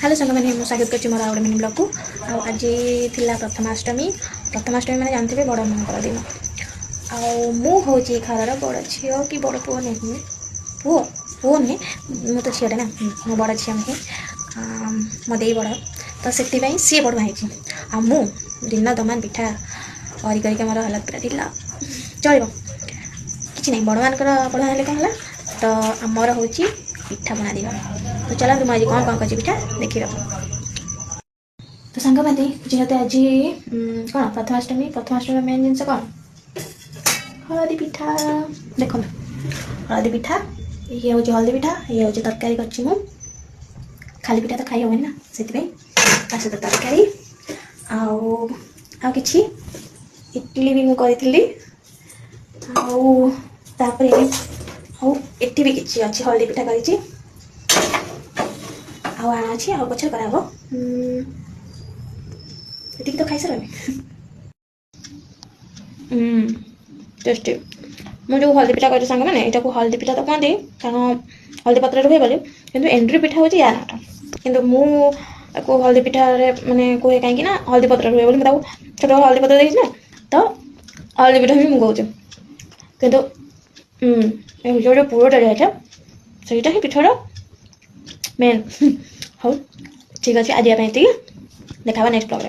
Hello संग मैंने स्वागत कर मोर आउ मिनी ब्लॉग को आज थिला प्रथमाष्टमी मैंने जानते बड़ मानकर दिन आउँ घर बड़ झी कि बड़ पुओ नहीं पुओ पुओ नुहे मु तो झीटे ना मो बड़ झी नुहे मो दे बड़ तो से सी बड़ भाई मु दिन दमान पिठा कर मोर हालत पूरा ढिला चलो कि नहीं बड़ मान बड़ हेल्ले कौन है तो आमर हूँ पिठा बना दिवा तो चलो तुम आज कौन कर पिठा देखिए तो सांग मैंने जेहेतु आज कौन प्रथमाष्टमी मेन जिनस कौन हलदी पिठा देखो हलदी पिठा ये हूँ हलदी पिठा ये हूँ तरकारी कर खाली पिठा तो खाई हे ना से सहित तरकारी आउ कि इडली भी मुझे एटी भी किसी अच्छी हलदी पिठा कर आना अच्छी आउ पचर कराब ये तो खाई सारे टेस्टी मुझे जो हल्दी पिठा कर सांग मैंने यहाँ हल्दी पिठा तो कहते कारण हल्दी पत्र हुए बोले कि एंड्री पिठा हूँ या नाटा कि मुझे हल्दी पिठा मानने कहे कहीं हल्दी पत्र हुए बोली मुझे छोट हल्दी पत्र देखी ना तो हल्दी पिठा भी मुझे कहूँ जो पुरटा जाए सहीटा ही पिठार मेन हाँ ठीक अच्छे आज ये देखा नेक्स्ट ब्लॉग।